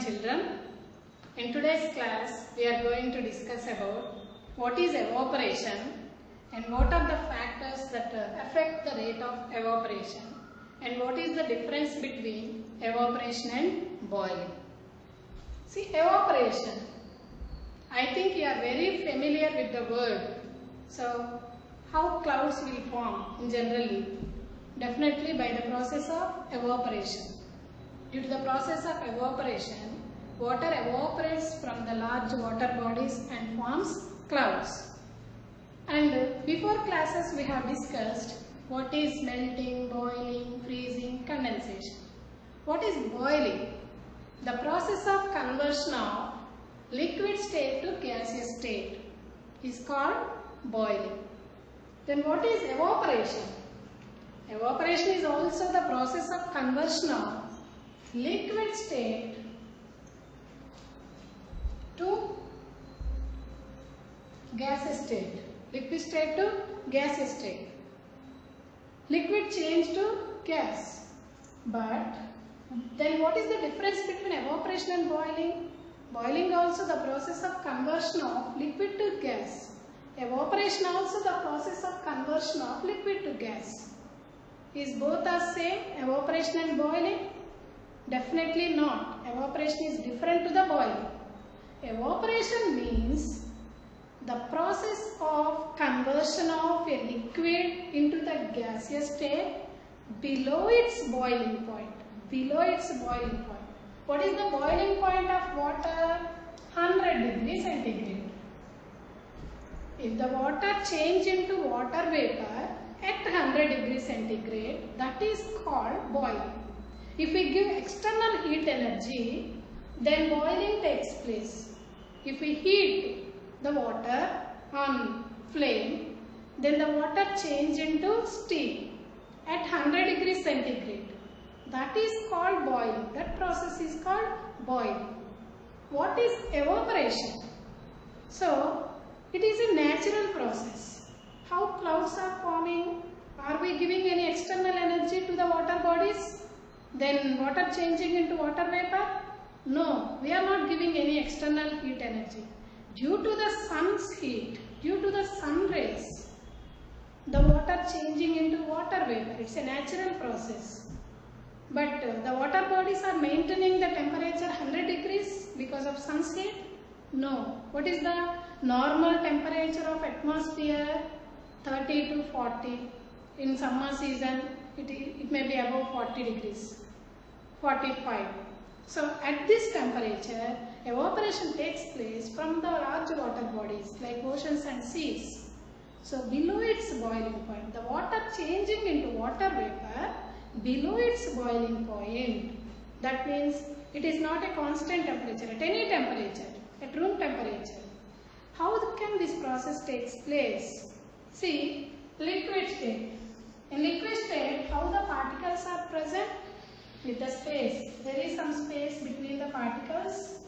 children. In today's class, we are going to discuss about what is evaporation and what are the factors that affect the rate of evaporation and what is the difference between evaporation and boiling. See, evaporation. I think you are very familiar with the word. So, how clouds will form generally? Definitely by the process of evaporation. Due to the process of evaporation, water evaporates from the large water bodies and forms clouds. And before classes we have discussed what is melting, boiling, freezing, condensation. What is boiling? The process of conversion of liquid state to gaseous state is called boiling. Then what is evaporation? Evaporation is also the process of conversion of liquid state to gaseous state. Liquid state to gaseous state. Liquid change to gas. But then what is the difference between evaporation and boiling? Boiling also the process of conversion of liquid to gas. Evaporation also the process of conversion of liquid to gas. Is both are same, evaporation and boiling? Definitely not. Evaporation is different to the boiling. Evaporation means the process of conversion of a liquid into the gaseous state below its boiling point. Below its boiling point. What is the boiling point of water? 100 degrees centigrade. If the water change into water vapor at 100 degrees centigrade, that is called boiling. If we give external heat energy, then boiling takes place. If we heat the water on flame, then the water change into steam at 100 degrees centigrade. That is called boiling. That process is called boiling. What is evaporation? So, it is a natural process. How clouds are forming? Are we giving any external energy to the water bodies? Then water changing into water vapor? No, we are not giving any external heat energy. Due to the sun's heat, due to the sun rays, the water changing into water vapor. It's a natural process. But the water bodies are maintaining the temperature 100 degrees because of sun's heat? No. What is the normal temperature of atmosphere? 30 to 40. In summer season, it may be above 40 degrees. 45. So, at this temperature, evaporation takes place from the large water bodies like oceans and seas. So, below its boiling point, the water changing into water vapor below its boiling point. That means it is not a constant temperature, at any temperature, at room temperature. How can this process takes place? See, liquid state. In liquid state, how the particles are present? With the space. There is some space between the particles.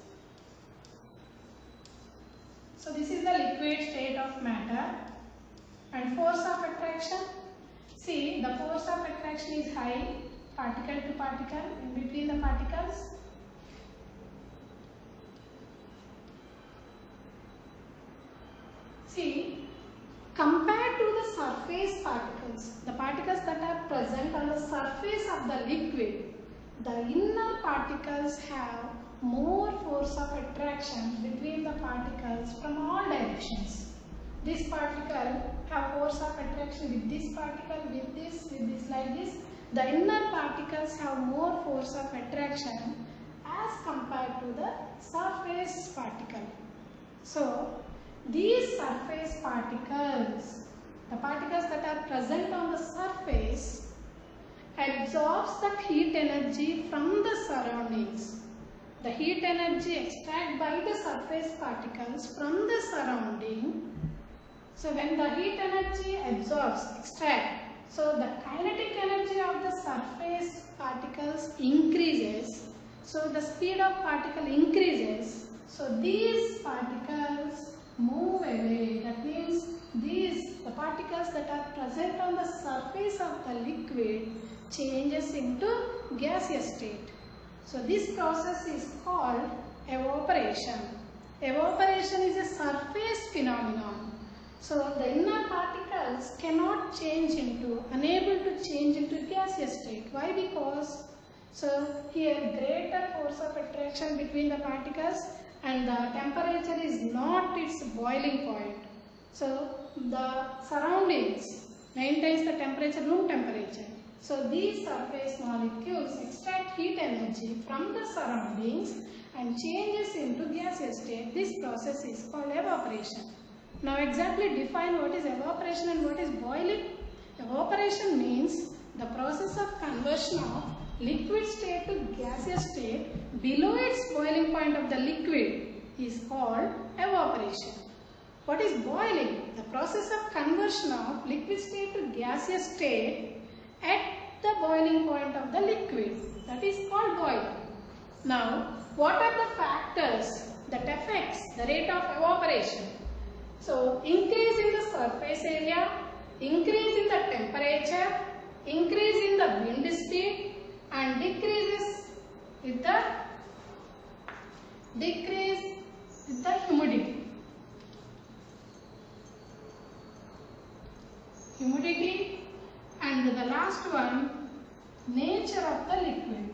So this is the liquid state of matter. And force of attraction. See, the force of attraction is high, particle to particle, in between the particles. See, compared to the surface particles, the particles that are present on the surface of the liquid, the inner particles have more force of attraction between the particles from all directions. This particle have force of attraction with this particle, with this, like this. The inner particles have more force of attraction as compared to the surface particle. So, these surface particles, the particles that are present on the surface, absorbs the heat energy from the surroundings. The heat energy extracted by the surface particles from the surrounding. So when the heat energy absorbs, extract, so the kinetic energy of the surface particles increases. So the speed of particle increases. So these particles move away. That means the particles that are present on the surface of the liquid changes into gaseous state. So this process is called evaporation. Evaporation is a surface phenomenon. So the inner particles cannot change into, unable to change into gaseous state. Why? Because, so here greater force of attraction between the particles and the temperature is not its boiling point. So the surroundings maintains the temperature, room temperature. So these surface molecules extract heat energy from the surroundings and changes into gaseous state. This process is called evaporation. Now exactly define what is evaporation and what is boiling. Evaporation means the process of conversion of liquid state to gaseous state below its boiling point of the liquid is called evaporation. What is boiling? The process of conversion of liquid state to gaseous state at the boiling point of the liquid. That is called boiling. Now, what are the factors that affects the rate of evaporation? So, increase in the surface area, increase in the temperature, increase in the wind speed, and decrease with the humidity. And the last one, nature of the liquid.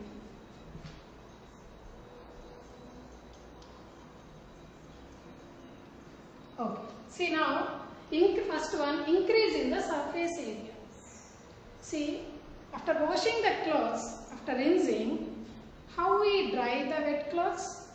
Okay. See now, first one, increase in the surface area. See, after washing the clothes, after rinsing, how we dry the wet clothes?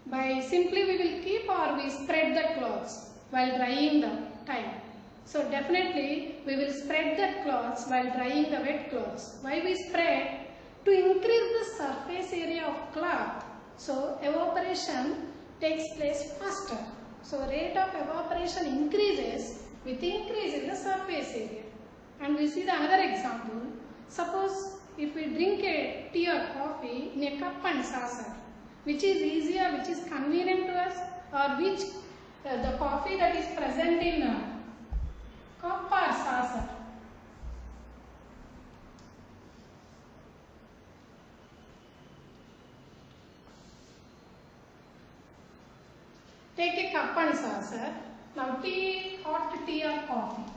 By simply we will keep or we spread the clothes while drying the time. So definitely we will spread the cloths while drying the wet clothes. Why we spread? To increase the surface area of cloth. So evaporation takes place faster. So rate of evaporation increases with increase in the surface area. And we see the another example. Suppose if we drink a tea or coffee in a cup and saucer, which is easier, which is convenient to us, or which the coffee that is present in cup or saucer? Take a cup and saucer. Now tea, hot tea or coffee.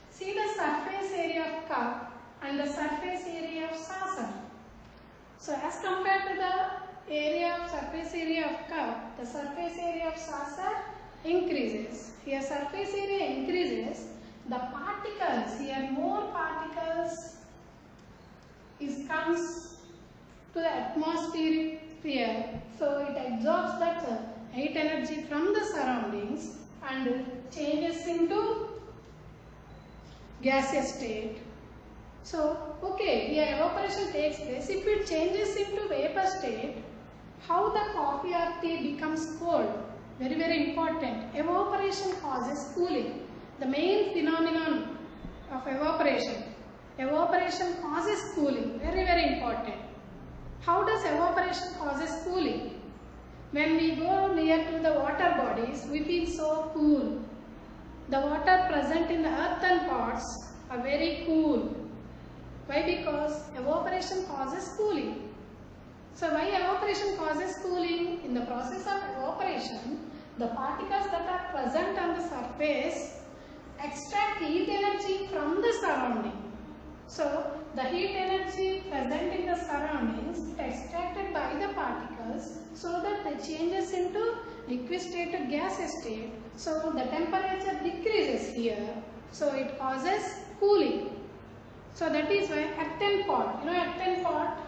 See the surface area of cup and the surface area of saucer. So as compared to the surface area of cup, the surface area of saucer increases. Here surface area increases, the particles, here more particles comes to the atmospheric sphere. So it absorbs that heat energy from the surroundings and changes into gaseous state. So, okay, here evaporation takes place. If it changes into vapor state, how the coffee or tea becomes cold? Very, very important. Evaporation causes cooling. The main phenomenon of evaporation. Evaporation causes cooling. Very, very important. How does evaporation causes cooling? When we go near to the water bodies, we feel so cool. The water present in the earthen pots are very cool. Why? Because evaporation causes cooling. So why evaporation causes cooling? In the process of evaporation, the particles that are present on the surface extract heat energy from the surrounding. So the heat energy present in the surroundings is extracted by the particles so that they changes into liquid state to gaseous state. So the temperature decreases here. So it causes cooling. So that is why earthen pot, earthen pot